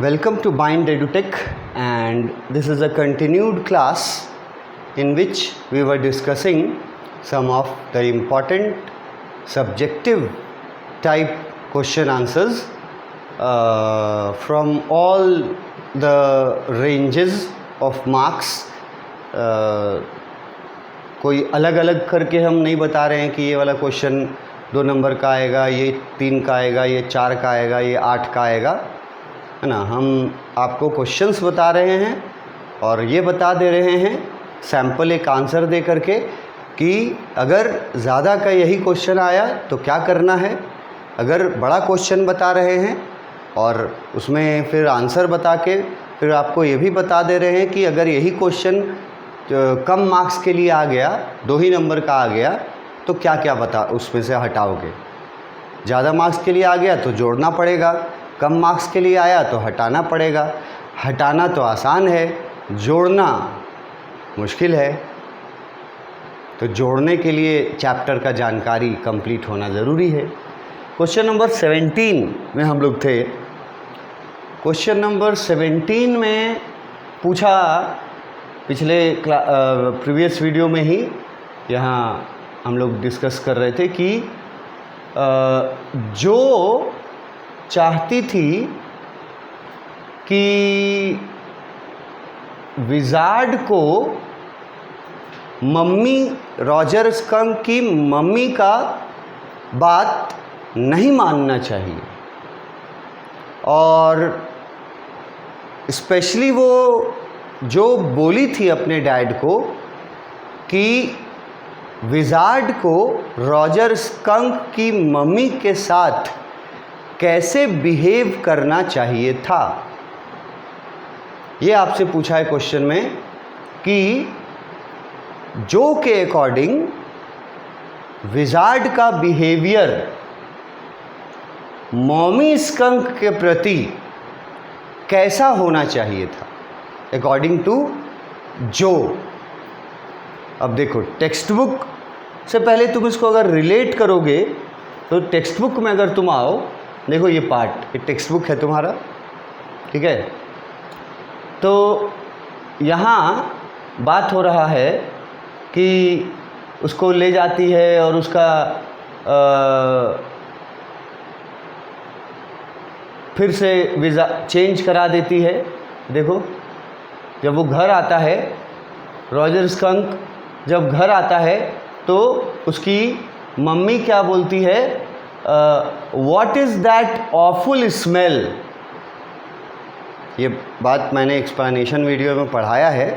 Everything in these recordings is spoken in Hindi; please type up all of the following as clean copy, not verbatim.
Welcome to Bind EduTech, and this is a continued class in which we were discussing some of the important subjective type question answers from all the ranges of marks. कोई अलग अलग करके हम नहीं बता रहे हैं कि ये वाला क्वेश्चन 2 नंबर का आएगा, ये 3 का आएगा, ये 4 का आएगा, ये 8 का आएगा, है ना। हम आपको क्वेश्चंस बता रहे हैं और ये बता दे रहे हैं सैम्पल एक आंसर दे करके कि अगर ज़्यादा का यही क्वेश्चन आया तो क्या करना है। अगर बड़ा क्वेश्चन बता रहे हैं और उसमें फिर आंसर बता के फिर आपको ये भी बता दे रहे हैं कि अगर यही क्वेश्चन कम मार्क्स के लिए आ गया, 2 ही नंबर का आ गया, तो क्या क्या बता उसमें से हटाओगे। ज़्यादा मार्क्स के लिए आ गया तो जोड़ना पड़ेगा, कम मार्क्स के लिए आया तो हटाना पड़ेगा। हटाना तो आसान है, जोड़ना मुश्किल है। तो जोड़ने के लिए चैप्टर का जानकारी कंप्लीट होना ज़रूरी है। क्वेश्चन नंबर 17 में हम लोग थे। क्वेश्चन नंबर 17 में पूछा, पिछले प्रीवियस वीडियो में ही यहाँ हम लोग डिस्कस कर रहे थे कि जो चाहती थी कि विज़ार्ड को मम्मी रॉजर स्कंक की मम्मी का बात नहीं मानना चाहिए, और स्पेशली वो जो बोली थी अपने डैड को कि विज़ार्ड को रॉजर स्कंक की मम्मी के साथ कैसे बिहेव करना चाहिए था। ये आपसे पूछा है क्वेश्चन में कि जो के अकॉर्डिंग विज़ार्ड का बिहेवियर मॉमी स्कंक के प्रति कैसा होना चाहिए था अकॉर्डिंग टू जो। अब देखो, टेक्स्ट बुक से पहले तुम इसको अगर रिलेट करोगे तो टेक्स्ट बुक में अगर तुम आओ, देखो ये पार्ट, ये टेक्स्ट बुक है तुम्हारा, ठीक है। तो यहाँ बात हो रहा है कि उसको ले जाती है और उसका फिर से वीज़ा चेंज करा देती है। देखो, जब वो घर आता है, रॉजर स्कंक जब घर आता है तो उसकी मम्मी क्या बोलती है, what is that awful smell. ये बात मैंने एक्सप्लेनेशन वीडियो में पढ़ाया है,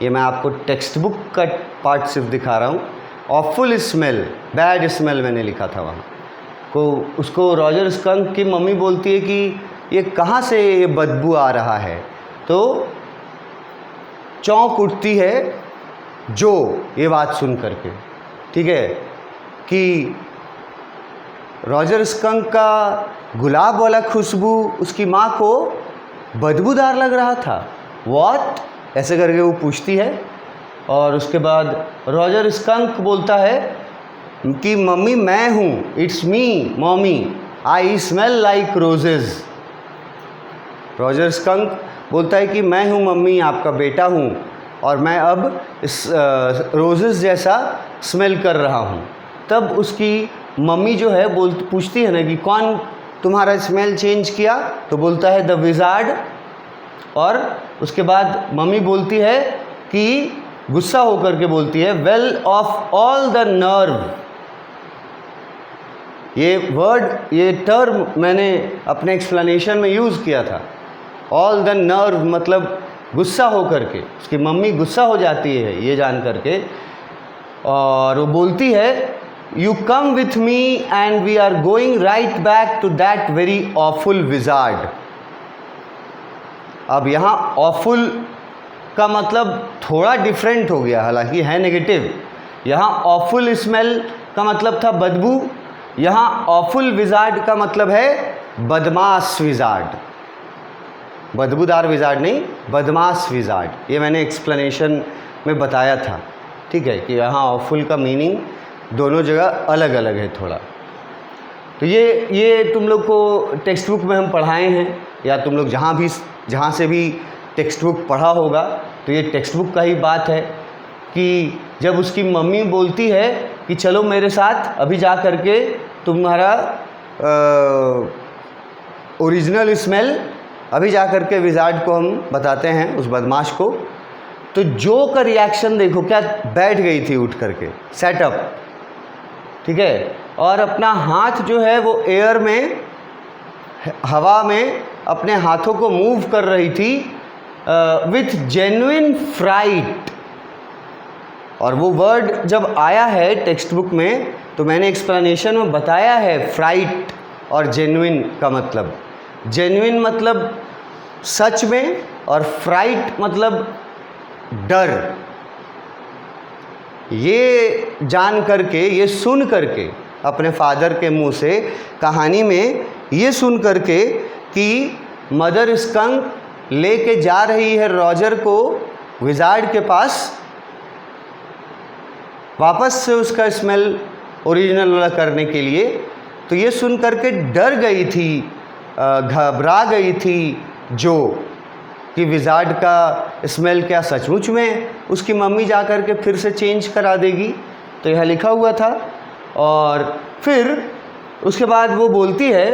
ये मैं आपको टेक्स्ट बुक का पार्ट सिर्फ दिखा रहा हूँ। ऑफुल स्मेल, बैड स्मेल मैंने लिखा था वहाँ को। उसको रॉजर स्कंक की मम्मी बोलती है कि ये कहाँ से ये बदबू आ रहा है। तो चौंक उठती है जो ये बात सुन करके, ठीक है, कि रॉजर स्कंक का गुलाब वाला खुशबू उसकी माँ को बदबूदार लग रहा था। व्हाट, ऐसे करके वो पूछती है, और उसके बाद रॉजर स्कंक बोलता है कि मम्मी मैं हूँ, it's me mommy, I smell like roses. Roger skunk बोलता है कि मैं हूँ मम्मी, आपका बेटा हूँ, और मैं अब इस रोजेज़ जैसा स्मेल कर रहा हूँ। तब उसकी मम्मी जो है पूछती है ना कि कौन तुम्हारा स्मेल चेंज किया, तो बोलता है द विज़ार्ड। और उसके बाद मम्मी बोलती है कि गुस्सा होकर के बोलती है, well of all the nerve. ये वर्ड, ये टर्म मैंने अपने एक्सप्लेनेशन में यूज़ किया था। ऑल द नर्व मतलब गुस्सा हो करके, उसकी मम्मी गुस्सा हो जाती है ये जान करके, और वो बोलती है you come with me and we are going right back to that very awful wizard. अब यहाँ ऑफुल का मतलब थोड़ा डिफरेंट हो गया, हालांकि है नेगेटिव। यहाँ ऑफुल स्मेल का मतलब था बदबू, यहाँ ऑफुल विज़ार्ड का मतलब है बदमाश विज़ार्ड। बदबूदार विज़ार्ड नहीं, बदमाश विज़ार्ड। ये मैंने एक्सप्लेनेशन में बताया था, ठीक है, कि यहाँ ऑफुल का मीनिंग दोनों जगह अलग अलग है थोड़ा। तो ये तुम लोग को टेक्स्ट बुक में हम पढ़ाए हैं, या तुम लोग जहाँ से भी टेक्स्ट बुक पढ़ा होगा, तो ये टेक्स्ट बुक का ही बात है कि जब उसकी मम्मी बोलती है कि चलो मेरे साथ अभी जा कर के तुम्हारा ओरिजिनल स्मेल अभी जा कर के विजार्ड को हम बताते हैं, उस बदमाश को। तो जो का रिएक्शन देखो, क्या बैठ गई थी उठ करके, सेटअप, ठीक है, और अपना हाथ जो है वो एयर में, हवा में अपने हाथों को मूव कर रही थी विथ जेन्युइन फ्राइट। और वो वर्ड जब आया है टेक्स्ट बुक में तो मैंने एक्सप्लेनेशन में बताया है फ्राइट और जेन्युइन का मतलब। जेन्युइन मतलब सच में, और फ्राइट मतलब डर। ये जान करके, ये सुन करके अपने फादर के मुंह से कहानी में ये सुन करके कि मदर स्कंक लेके जा रही है रॉजर को विजार्ड के पास, वापस से उसका स्मेल ओरिजिनल वाला करने के लिए, तो ये सुन करके डर गई थी, घबरा गई थी जो कि विजार्ड का स्मेल क्या सचमुच में उसकी मम्मी जा कर के फिर से चेंज करा देगी। तो यह लिखा हुआ था। और फिर उसके बाद वो बोलती है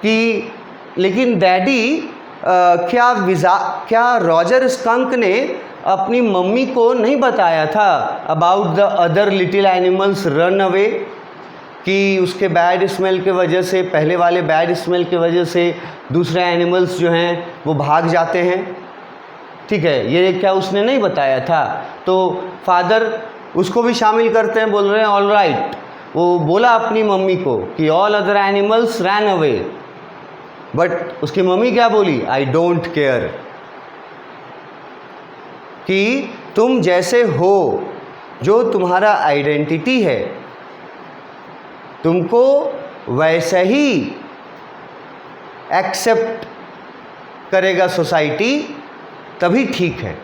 कि लेकिन डैडी, क्या रॉजर स्कंक ने अपनी मम्मी को नहीं बताया था about the other little animals run away, कि उसके बैड स्मेल के वजह से, पहले वाले बैड स्मेल के वजह से दूसरे एनिमल्स जो हैं वो भाग जाते हैं, ठीक है, ये क्या उसने नहीं बताया था। तो फादर उसको भी शामिल करते हैं, बोल रहे हैं ऑल राइट, वो बोला अपनी मम्मी को कि all other animals ran away, but उसकी मम्मी क्या बोली, आई डोंट केयर, कि तुम जैसे हो, जो तुम्हारा आइडेंटिटी है, तुमको वैसे ही एक्सेप्ट करेगा सोसाइटी, तभी ठीक है।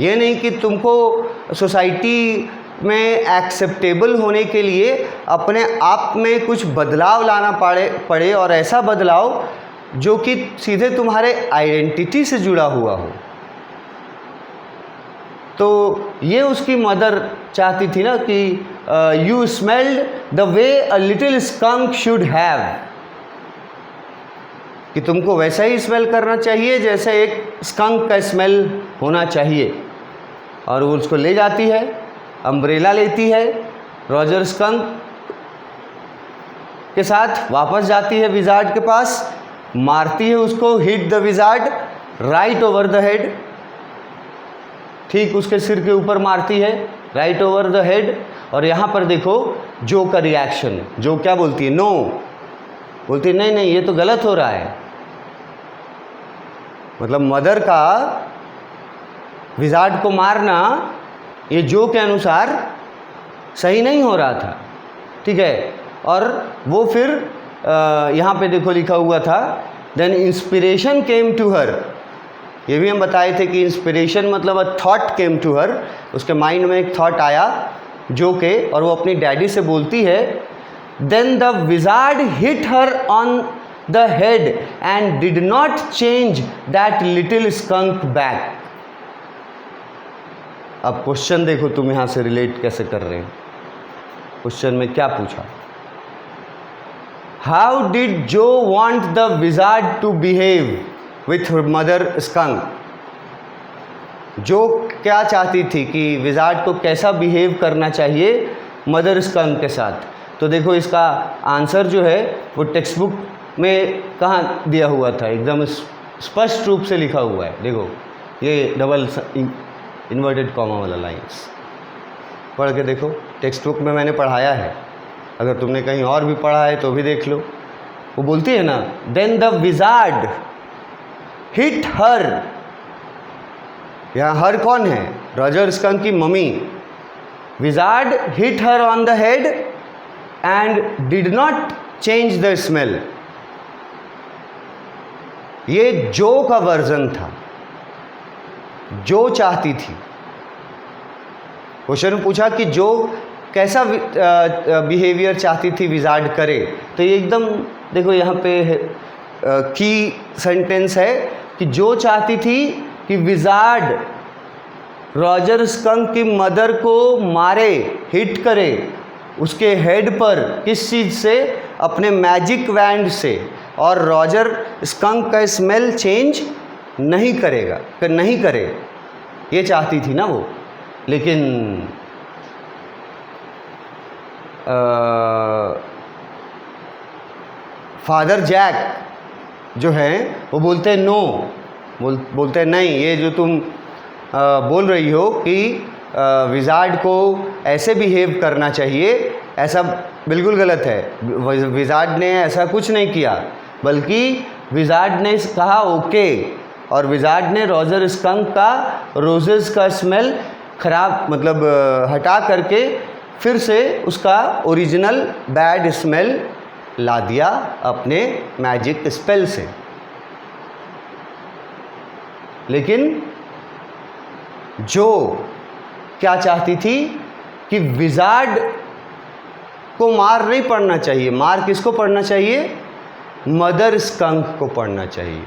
ये नहीं कि तुमको सोसाइटी में एक्सेप्टेबल होने के लिए अपने आप में कुछ बदलाव लाना पड़े और ऐसा बदलाव जो कि सीधे तुम्हारे आइडेंटिटी से जुड़ा हुआ हो। तो ये उसकी मदर चाहती थी ना कि you smelled the way a little skunk should have, कि तुमको वैसा ही स्मेल करना चाहिए जैसे एक स्कंक का स्मेल होना चाहिए। और वो उसको ले जाती है, अम्ब्रेला लेती है, रॉजर स्कंक के साथ वापस जाती है विजार्ड के पास, मारती है उसको, hit the wizard right over the head, ठीक उसके सिर के ऊपर मारती है, राइट ओवर द हेड। और यहाँ पर देखो जो का रिएक्शन, जो क्या बोलती है, नो, बोलती है नहीं नहीं ये तो गलत हो रहा है। मतलब मदर का विजार्ड को मारना ये जो के अनुसार सही नहीं हो रहा था, ठीक है। और वो फिर यहाँ पे देखो लिखा हुआ था, then inspiration came to her, ये भी हम बताए थे कि इंस्पिरेशन मतलब अ थॉट केम टू हर, उसके माइंड में एक थॉट आया जो के, और वो अपनी डैडी से बोलती है, then the wizard hit her on the head and did not change that little skunk back. अब क्वेश्चन देखो तुम यहाँ से रिलेट कैसे कर रहे हैं। क्वेश्चन में क्या पूछा, how did Jo want the wizard to behave with mother skunk. Jo क्या चाहती थी कि विजार्ड को कैसा बिहेव करना चाहिए मदर स्कंक के साथ। तो देखो इसका आंसर जो है वो टेक्स्ट बुक में कहाँ दिया हुआ था, एकदम स्पष्ट रूप से लिखा हुआ है। देखो ये डबल इन्वर्टेड कॉमा वाला लाइन्स पढ़ के देखो, टेक्स्ट बुक में मैंने पढ़ाया है, अगर तुमने कहीं और भी पढ़ा है तो भी देख लो। वो बोलती है ना, देन द विजार्ड हिट हर, यहाँ हर कौन है, रॉजर स्कंक की mummy. Wizard hit her on the head and did not change the smell. ये जो का वर्जन था, जो चाहती थी। क्वेश्चन पूछा कि जो कैसा बिहेवियर चाहती थी विजार्ड करे, तो ये एकदम देखो यहाँ पे की सेंटेंस है कि जो चाहती थी कि विजार्ड रॉजर स्कंक की मदर को मारे, हिट करे उसके हेड पर, किस चीज़ से, अपने मैजिक वैंड से, और रॉजर स्कंक का स्मेल चेंज नहीं करेगा, नहीं करे, ये चाहती थी ना वो। लेकिन फादर जैक जो हैं वो बोलते हैं नो, बोलते हैं नहीं, ये जो तुम बोल रही हो कि विजार्ड को ऐसे बिहेव करना चाहिए, ऐसा बिल्कुल गलत है। विजार्ड ने ऐसा कुछ नहीं किया, बल्कि विजार्ड ने कहा ओके, और विजार्ड ने रॉजर स्कंक का रोजेस का स्मेल खराब मतलब हटा करके फिर से उसका ओरिजिनल बैड स्मेल ला दिया अपने मैजिक स्पेल से। लेकिन जो क्या चाहती थी कि विजार्ड को मार नहीं पड़ना चाहिए, मार किसको पड़ना चाहिए, मदर स्कंक को पड़ना चाहिए।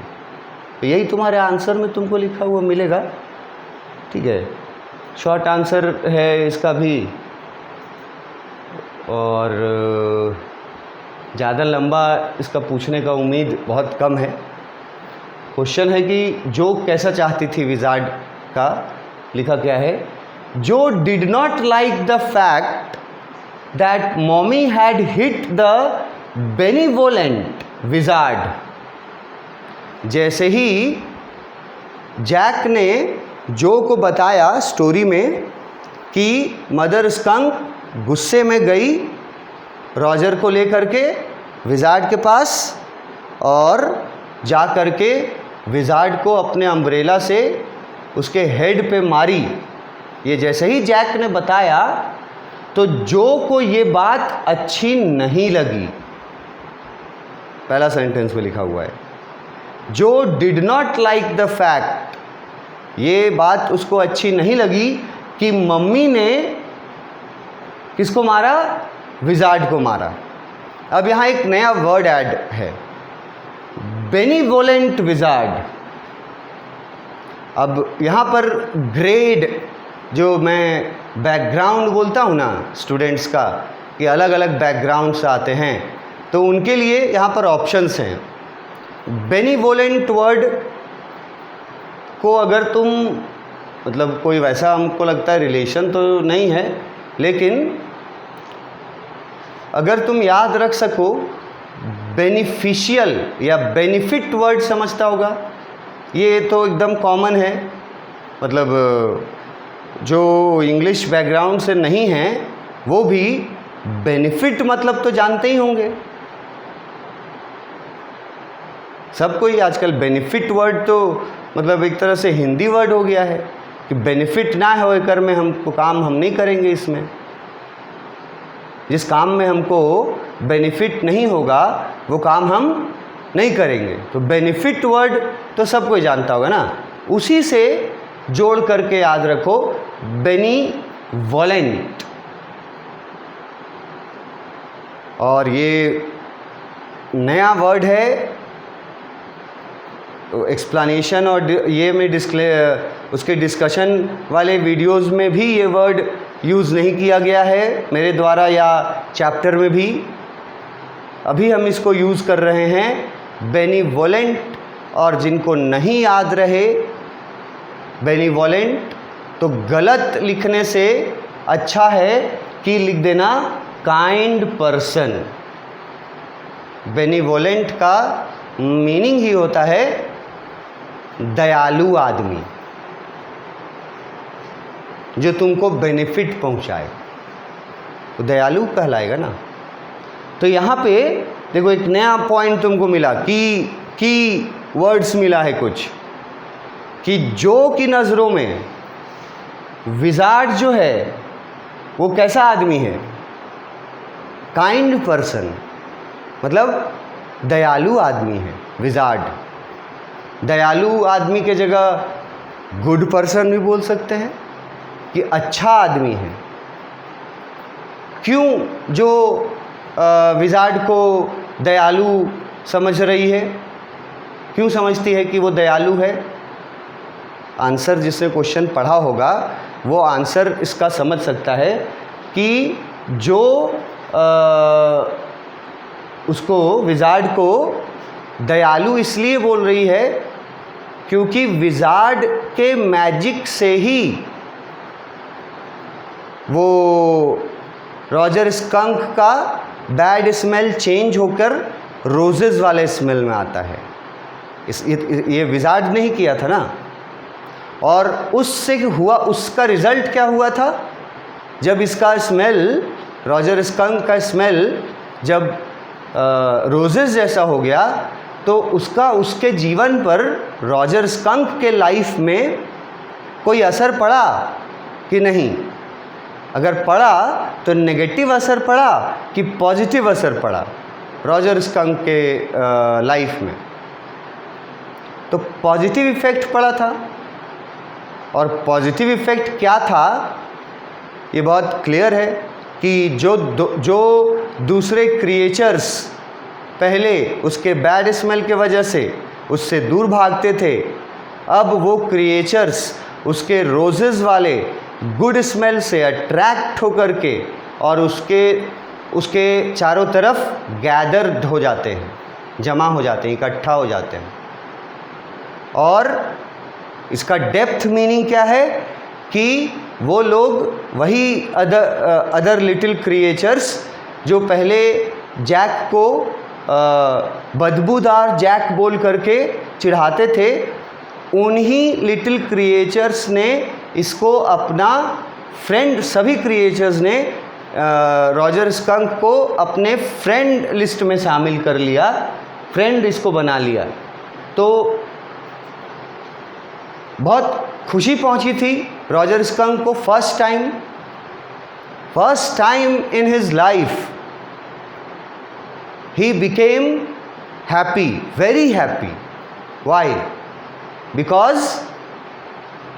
तो यही तुम्हारे आंसर में तुमको लिखा हुआ मिलेगा, ठीक है। शॉर्ट आंसर है इसका भी, और ज़्यादा लंबा इसका पूछने का उम्मीद बहुत कम है। क्वेश्चन है कि जो कैसा चाहती थी विजार्ड का, लिखा क्या है, Jo did not like the fact that mommy had hit the benevolent wizard. जैसे ही जैक ने जो को बताया स्टोरी में कि मदर स्कंक गुस्से में गई रॉजर को लेकर के विजार्ड के पास, और जा करके विजार्ड को अपने अम्ब्रेला से उसके हेड पे मारी। ये जैसे ही जैक ने बताया तो जो को ये बात अच्छी नहीं लगी। पहला सेंटेंस में लिखा हुआ है, Jo did not like the fact, ये बात उसको अच्छी नहीं लगी कि मम्मी ने किसको मारा, विजार्ड को मारा। अब यहाँ एक नया वर्ड ऐड है, बेनिवोलेंट विजार्ड। अब यहाँ पर ग्रेड, जो मैं बैकग्राउंड बोलता हूँ ना स्टूडेंट्स का, कि अलग अलग बैकग्राउंड से आते हैं, तो उनके लिए यहाँ पर ऑप्शंस हैं। बेनिवोलेंट वर्ड को अगर तुम मतलब कोई वैसा हमको लगता है रिलेशन तो नहीं है, लेकिन अगर तुम याद रख सको, बेनिफिशियल या बेनिफिट वर्ड समझता होगा, ये तो एकदम कॉमन है। मतलब जो इंग्लिश बैकग्राउंड से नहीं हैं वो भी बेनिफिट मतलब तो जानते ही होंगे। सब कोई आजकल बेनिफिट वर्ड तो मतलब एक तरह से हिंदी वर्ड हो गया है कि बेनिफिट ना हो कर में हमको काम हम नहीं करेंगे। इसमें जिस काम में हमको बेनिफिट नहीं होगा वो काम हम नहीं करेंगे। तो बेनिफिट वर्ड तो सब कोई जानता होगा ना, उसी से जोड़ करके याद रखो बेनिवोलेंट। और ये नया वर्ड है, एक्सप्लेनेशन और ये में उसके डिस्कशन वाले वीडियोस में भी ये वर्ड यूज़ नहीं किया गया है मेरे द्वारा, या चैप्टर में भी। अभी हम इसको यूज़ कर रहे हैं बेनिवोलेंट। और जिनको नहीं याद रहे बेनिवोलेंट, तो गलत लिखने से अच्छा है कि लिख देना काइंड पर्सन। बेनिवोलेंट का मीनिंग ही होता है दयालु आदमी, जो तुमको बेनिफिट पहुंचाए, तो दयालु कहलाएगा ना। तो यहाँ पे देखो एक नया पॉइंट तुमको मिला कि वर्ड्स मिला है कुछ, कि जो की नज़रों में विजार्ड जो है वो कैसा आदमी है, काइंड पर्सन, मतलब दयालु आदमी है विजार्ड। दयालु आदमी के जगह गुड पर्सन भी बोल सकते हैं कि अच्छा आदमी है। क्यों जो विजार्ड को दयालु समझ रही है, क्यों समझती है कि वो दयालु है? आंसर जिसने क्वेश्चन पढ़ा होगा वो आंसर इसका समझ सकता है कि जो उसको विजार्ड को दयालु इसलिए बोल रही है क्योंकि विजार्ड के मैजिक से ही वो रॉजर स्कंक का बैड स्मेल चेंज होकर रोजेस वाले स्मेल में आता है। ये विजार्ड ने ही किया था ना, और उससे हुआ, उसका रिजल्ट क्या हुआ था? जब इसका स्मेल, रॉजर स्कंक का स्मेल जब रोजेस जैसा हो गया तो उसका उसके जीवन पर, रॉजर स्कंक के लाइफ में कोई असर पड़ा कि नहीं? अगर पड़ा तो नेगेटिव असर पड़ा कि पॉजिटिव असर पड़ा रॉजर स्कंक के लाइफ में? तो पॉजिटिव इफ़ेक्ट पड़ा था। और पॉजिटिव इफ़ेक्ट क्या था ये बहुत क्लियर है कि जो दूसरे क्रिएचर्स पहले उसके बैड स्मेल के वजह से उससे दूर भागते थे, अब वो क्रिएचर्स उसके रोजेस वाले गुड स्मेल से अट्रैक्ट होकर के और उसके चारों तरफ गैदर्ड हो जाते हैं, जमा हो जाते हैं, इकट्ठा हो जाते हैं। और इसका डेप्थ मीनिंग क्या है कि वो लोग वही अदर लिटिल क्रिएचर्स जो पहले जैक को बदबूदार जैक बोल करके चिढ़ाते थे, उन्हीं लिटिल क्रिएचर्स ने इसको अपना फ्रेंड, सभी क्रिएचर्स ने रॉजर स्कंक को अपने फ्रेंड लिस्ट में शामिल कर लिया, फ्रेंड इसको बना लिया। तो बहुत खुशी पहुंची थी रॉजर स्कंक को। First time in his life he became happy, very happy. Why? Because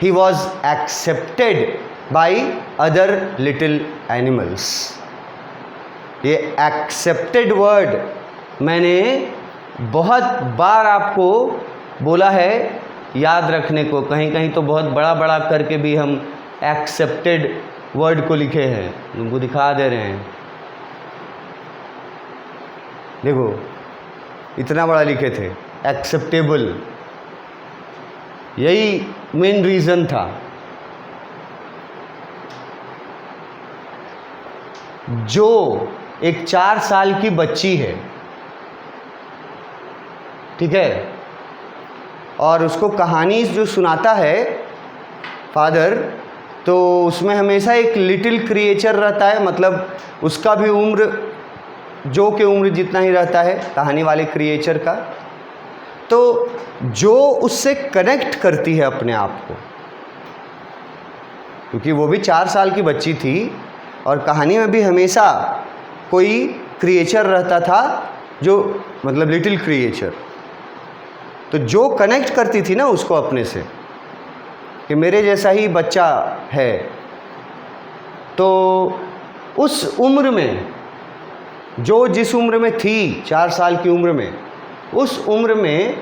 he was accepted by other little animals. ये accepted word मैंने बहुत बार आपको बोला है याद रखने को। कहीं कहीं तो बहुत बड़ा बड़ा करके भी हम accepted word को लिखे हैं, उनको दिखा दे रहे हैं। देखो इतना बड़ा लिखे थे, एक्सेप्टेबल। यही मेन रीज़न था। जो एक 4 साल की बच्ची है, ठीक है, और उसको कहानी जो सुनाता है फादर, तो उसमें हमेशा एक लिटिल क्रिएचर रहता है, मतलब उसका भी उम्र जो के उम्र जितना ही रहता है कहानी वाले क्रिएचर का। तो जो उससे कनेक्ट करती है अपने आप को, क्योंकि वो भी 4 साल की बच्ची थी और कहानी में भी हमेशा कोई क्रिएचर रहता था, जो मतलब लिटिल क्रिएचर। तो जो कनेक्ट करती थी ना उसको अपने से, कि मेरे जैसा ही बच्चा है। तो उस उम्र में, जो जिस उम्र में थी, 4 साल की उम्र में, उस उम्र में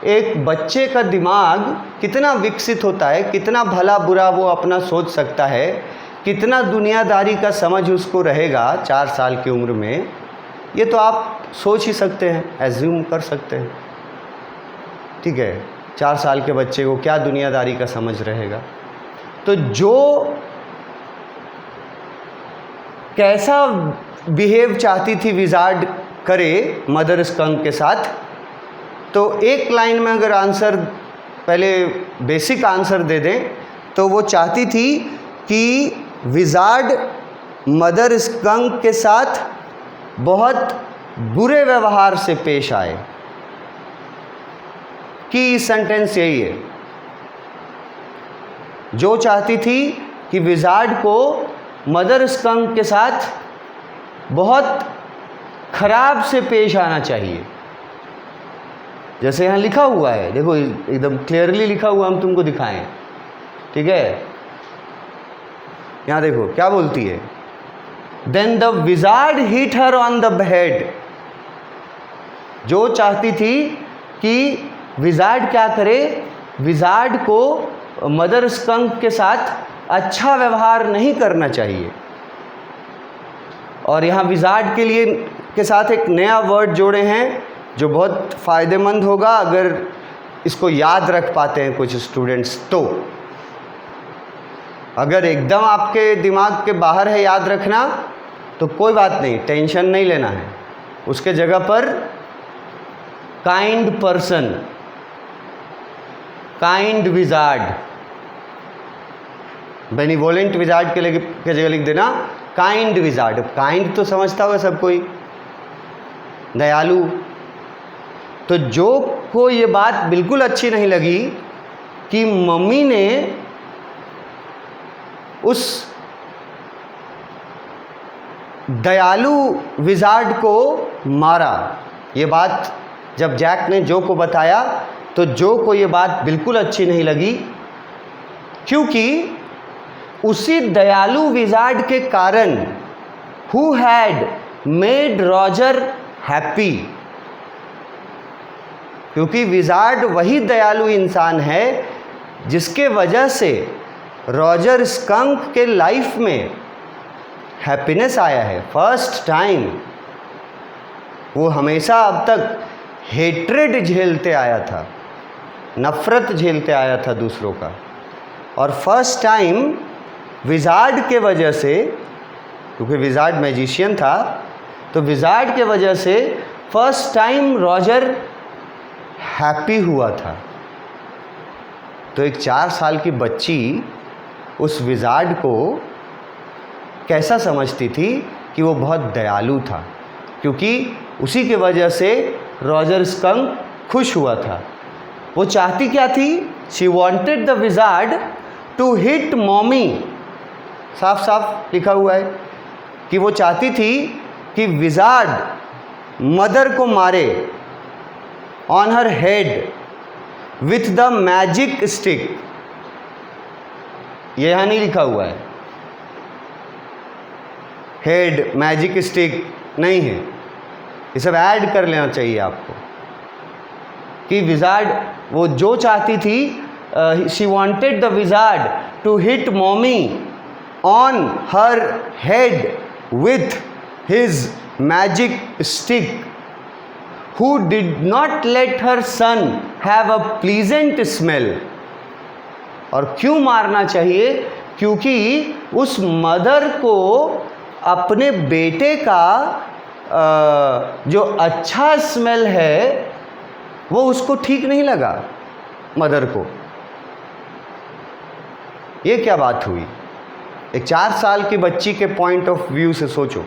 एक बच्चे का दिमाग कितना विकसित होता है, कितना भला बुरा वो अपना सोच सकता है, कितना दुनियादारी का समझ उसको रहेगा 4 साल की उम्र में, ये तो आप सोच ही सकते हैं, एज्यूम कर सकते हैं। ठीक है, 4 साल के बच्चे को क्या दुनियादारी का समझ रहेगा। तो जो कैसा बिहेव चाहती थी विजार्ड करे मदर स्कंक के साथ, तो एक लाइन में अगर आंसर, पहले बेसिक आंसर दे दें, तो वो चाहती थी कि विजार्ड मदर स्कंक के साथ बहुत बुरे व्यवहार से पेश आए। की सेंटेंस यही है। जो चाहती थी कि विजार्ड को मदर स्कंक के साथ बहुत खराब से पेश आना चाहिए। जैसे यहाँ लिखा हुआ है, देखो एकदम क्लियरली लिखा हुआ, हम तुमको दिखाएं। ठीक है, यहाँ देखो क्या बोलती है, then the wizard hit her on the head. Jo चाहती थी कि विजार्ड क्या करे, विजार्ड को मदर स्कंक के साथ अच्छा व्यवहार नहीं करना चाहिए। और यहाँ विजार्ड के लिए के साथ एक नया वर्ड जोड़े हैं जो बहुत फ़ायदेमंद होगा अगर इसको याद रख पाते हैं कुछ स्टूडेंट्स। तो अगर एकदम आपके दिमाग के बाहर है याद रखना तो कोई बात नहीं, टेंशन नहीं लेना है। उसके जगह पर kind person, kind wizard, benevolent wizard के जगह लिख देना काइंड विजार्ड। काइंड तो समझता होगा सब कोई, दयालु। तो जो को ये बात बिल्कुल अच्छी नहीं लगी कि मम्मी ने उस दयालु विजार्ड को मारा, ये बात जब जैक ने जो को बताया तो जो को ये बात बिल्कुल अच्छी नहीं लगी, क्योंकि उसी दयालु विजार्ड के कारण who had made Roger happy, क्योंकि विजार्ड वही दयालु इंसान है जिसके वजह से रॉजर स्कंक के लाइफ में हैप्पीनेस आया है फर्स्ट टाइम। वो हमेशा अब तक हेट्रेड झेलते आया था, नफ़रत झेलते आया था दूसरों का, और फर्स्ट टाइम विजार्ड के वजह से, क्योंकि विजार्ड मैजिशियन था, तो विजार्ड के वजह से फर्स्ट टाइम रॉजर हैप्पी हुआ था। तो एक 4 साल की बच्ची उस विजार्ड को कैसा समझती थी कि वो बहुत दयालु था, क्योंकि उसी के वजह से रॉजर स्कंक खुश हुआ था। वो चाहती क्या थी? She wanted the wizard to hit mommy. साफ साफ लिखा हुआ है कि वो चाहती थी कि विजार्ड मदर को मारे on her head with the magic stick. ये यहाँ नहीं लिखा हुआ है, हेड मैजिक स्टिक नहीं है, ये सब ऐड कर लेना चाहिए आपको कि विजार्ड वो जो चाहती थी, she wanted the wizard to hit mommy on her head with his magic stick who did not let her son have a pleasant smell। और क्यों मारना चाहिए? क्योंकि उस मदर को अपने बेटे का जो अच्छा स्मेल है वो उसको ठीक नहीं लगा मदर को। ये क्या बात हुई? एक 4 साल की बच्ची के पॉइंट ऑफ व्यू से सोचो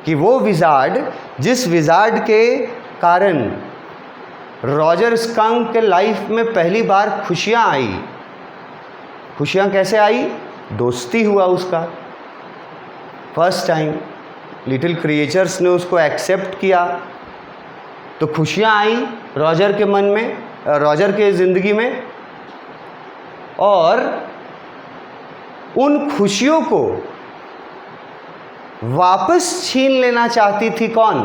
कि वो विजार्ड, जिस विजार्ड के कारण रॉजर स्कंक के लाइफ में पहली बार खुशियाँ आई। खुशियाँ कैसे आई? दोस्ती हुआ उसका फर्स्ट टाइम, लिटिल क्रिएचर्स ने उसको एक्सेप्ट किया, तो खुशियाँ आई रॉजर के मन में, रॉजर के ज़िंदगी में। और उन खुशियों को वापस छीन लेना चाहती थी कौन?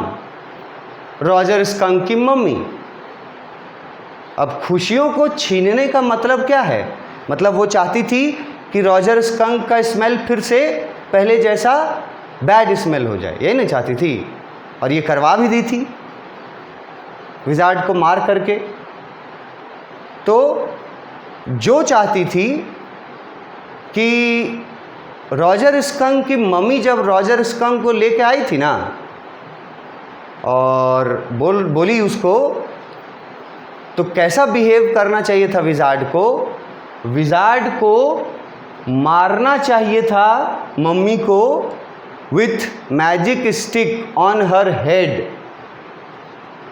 रॉजर स्कंक की मम्मी। अब खुशियों को छीनने का मतलब क्या है? मतलब वो चाहती थी कि रॉजर स्कंक का स्मेल फिर से पहले जैसा बैड स्मेल हो जाए, यही नहीं चाहती थी, और ये करवा भी दी थी विजार्ड को मार करके। तो जो चाहती थी कि रॉजर स्कंक की मम्मी जब रॉजर स्कंक को लेके आई थी ना, और बोली उसको, तो कैसा बिहेव करना चाहिए था विजार्ड को? विजार्ड को मारना चाहिए था मम्मी को with magic stick on her head.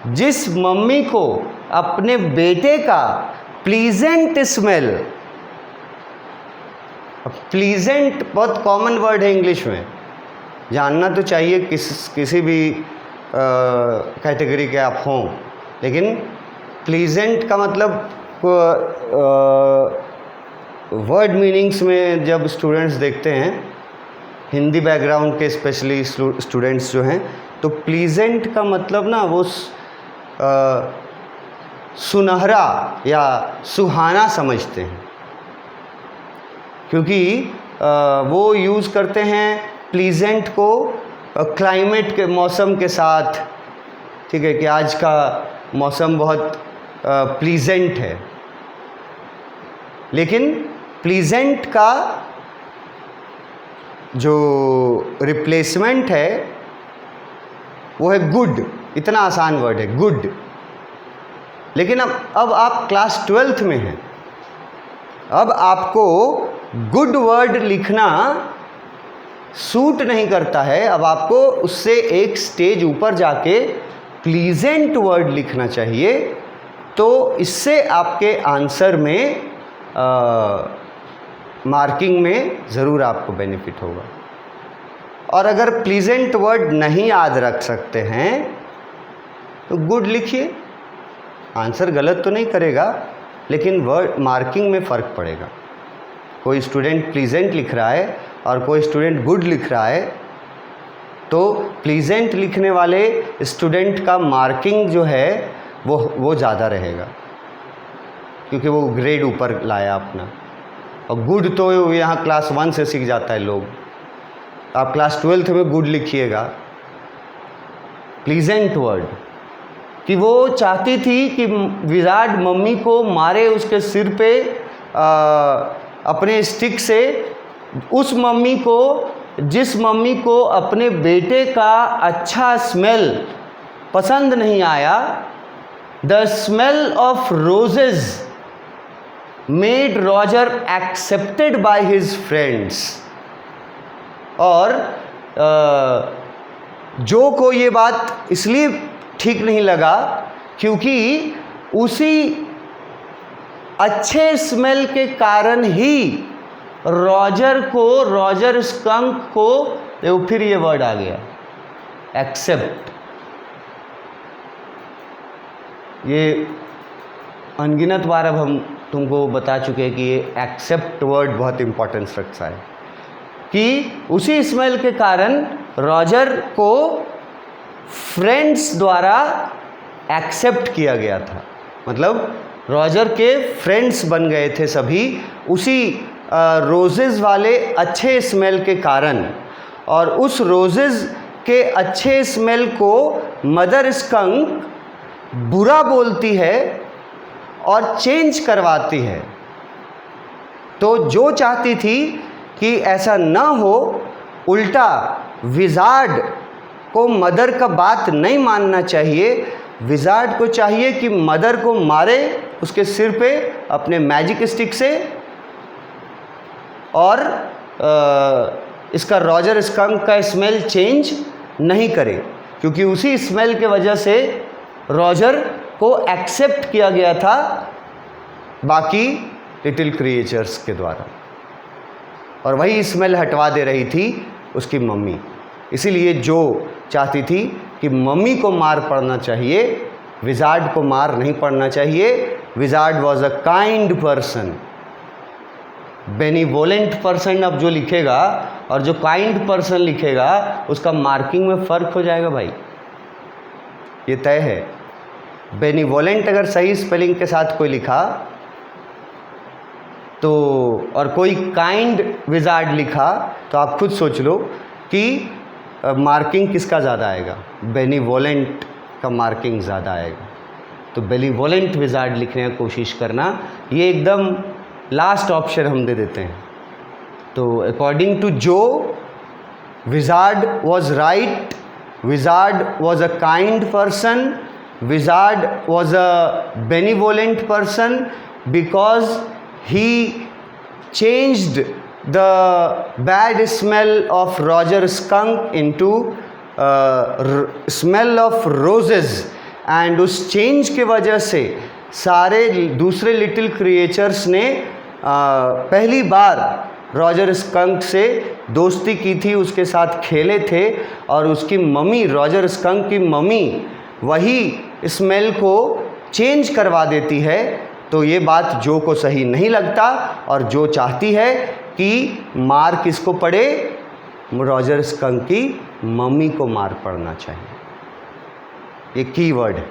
जिस मम्मी को अपने बेटे का प्लीजेंट स्मेल, प्लीजेंट बहुत कॉमन वर्ड है इंग्लिश में, जानना तो चाहिए किसी भी कैटेगरी के आप हों, लेकिन प्लीजेंट का मतलब वर्ड मीनिंग्स में जब स्टूडेंट्स देखते हैं हिंदी बैकग्राउंड के स्पेशली स्टूडेंट्स जो हैं, तो प्लीजेंट का मतलब ना वो सुनहरा या सुहाना समझते हैं, क्योंकि वो यूज़ करते हैं प्लीजेंट को क्लाइमेट के मौसम के साथ। ठीक है कि आज का मौसम बहुत प्लीजेंट है, लेकिन प्लीजेंट का जो रिप्लेसमेंट है वो है गुड। इतना आसान वर्ड है गुड। लेकिन अब आप क्लास 12th में हैं, अब आपको गुड वर्ड लिखना सूट नहीं करता है। अब आपको उससे एक स्टेज ऊपर जाके प्लीजेंट वर्ड लिखना चाहिए, तो इससे आपके आंसर में मार्किंग में ज़रूर आपको बेनिफिट होगा। और अगर प्लीजेंट वर्ड नहीं याद रख सकते हैं तो गुड लिखिए, आंसर गलत तो नहीं करेगा, लेकिन वर्ड मार्किंग में फ़र्क पड़ेगा। कोई स्टूडेंट प्लीजेंट लिख रहा है और कोई स्टूडेंट गुड लिख रहा है, तो प्लीजेंट लिखने वाले स्टूडेंट का मार्किंग जो है वो ज़्यादा रहेगा, क्योंकि वो ग्रेड ऊपर लाया अपना। और गुड तो यहाँ क्लास 1 से सीख जाता है लोग। आप क्लास 12th में गुड लिखिएगा। प्लीजेंट वर्ड कि वो चाहती थी कि विराट मम्मी को मारे उसके सिर पे अपने स्टिक से, उस मम्मी को जिस मम्मी को अपने बेटे का अच्छा स्मेल पसंद नहीं आया। The smell of roses made Roger accepted by his friends. और जो को ये बात इसलिए ठीक नहीं लगा क्योंकि उसी अच्छे स्मेल के कारण ही रॉजर स्कंक को, देखो फिर ये वर्ड आ गया एक्सेप्ट। ये अनगिनत बार अब हम तुमको बता चुके हैं कि ये एक्सेप्ट वर्ड बहुत इंपॉर्टेंस रखता है, कि उसी स्मेल के कारण रॉजर को फ्रेंड्स द्वारा एक्सेप्ट किया गया था। मतलब रॉजर के फ्रेंड्स बन गए थे सभी उसी रोजेज़ वाले अच्छे स्मेल के कारण। और उस रोजेज़ के अच्छे स्मेल को मदर स्कंक बुरा बोलती है और चेंज करवाती है। तो जो चाहती थी कि ऐसा ना हो, उल्टा विजार्ड को मदर का बात नहीं मानना चाहिए। विजार्ड को चाहिए कि मदर को मारे उसके सिर पे अपने मैजिक स्टिक से, और इसका रॉजर स्कंक का स्मेल चेंज नहीं करे, क्योंकि उसी स्मेल के वजह से रॉजर को एक्सेप्ट किया गया था बाकी लिटिल क्रिएचर्स के द्वारा, और वही स्मेल हटवा दे रही थी उसकी मम्मी। इसीलिए जो चाहती थी कि मम्मी को मार पड़ना चाहिए, विजार्ड को मार नहीं पड़ना चाहिए। Wizard was a kind person, benevolent person. अब जो लिखेगा और जो काइंड पर्सन लिखेगा उसका मार्किंग में फ़र्क हो जाएगा भाई, ये तय है। बेनिवोलेंट अगर सही स्पेलिंग के साथ कोई लिखा तो, और कोई काइंड विजार्ड लिखा, तो आप खुद सोच लो कि मार्किंग किसका ज़्यादा आएगा। बेनिवोलेंट का मार्किंग ज़्यादा आएगा। तो बेनिवोलेंट विजार्ड लिखने की कोशिश करना, ये एकदम लास्ट ऑप्शन हम दे देते हैं। तो अकॉर्डिंग टू जो, wizard was right, wizard was a kind person, wizard was a benevolent person because he changed the bad smell of Roger skunk into smell of roses, and उस चेंज के वजह से सारे दूसरे लिटिल क्रिएचर्स ने पहली बार रॉजर स्कंक से दोस्ती की थी, उसके साथ खेले थे, और उसकी मम्मी, रॉजर स्कंक की मम्मी वही स्मेल को चेंज करवा देती है। तो ये बात जो को सही नहीं लगता, और जो चाहती है कि मार किसको पड़े, रॉजर स्कंक की मम्मी को मार पड़ना चाहिए। ये की वर्ड है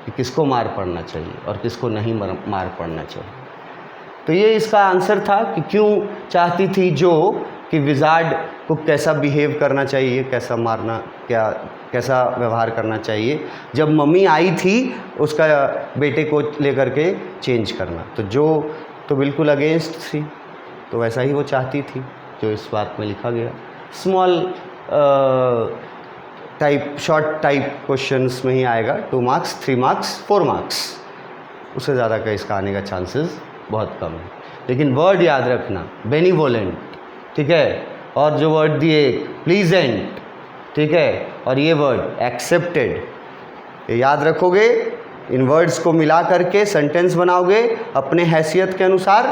कि किसको मार पड़ना चाहिए और किसको नहीं मार पड़ना चाहिए। तो ये इसका आंसर था कि क्यों चाहती थी जो कि विजार्ड को कैसा बिहेव करना चाहिए, कैसा मारना, कैसा व्यवहार करना चाहिए। जब मम्मी आई थी उसका बेटे को लेकर के चेंज करना, तो जो तो बिल्कुल अगेंस्ट थी, तो वैसा ही वो चाहती थी जो इस बात में लिखा गया। Small type, short type questions में ही आएगा। 2 मार्क्स, 3 मार्क्स, 4 मार्क्स, उससे ज़्यादा का इसका आने का चांसेस बहुत कम है। लेकिन वर्ड याद रखना, बेनिवोलेंट, ठीक है, और जो वर्ड दिए प्लीजेंट, ठीक है, और ये वर्ड एक्सेप्टेड, ये याद रखोगे। इन वर्ड्स को मिला करके सेंटेंस बनाओगे अपने हैसियत के अनुसार,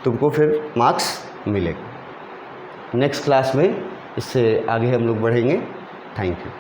तुमको फिर मार्क्स मिलेगा। नेक्स्ट क्लास में इससे आगे हम लोग बढ़ेंगे। Thank you.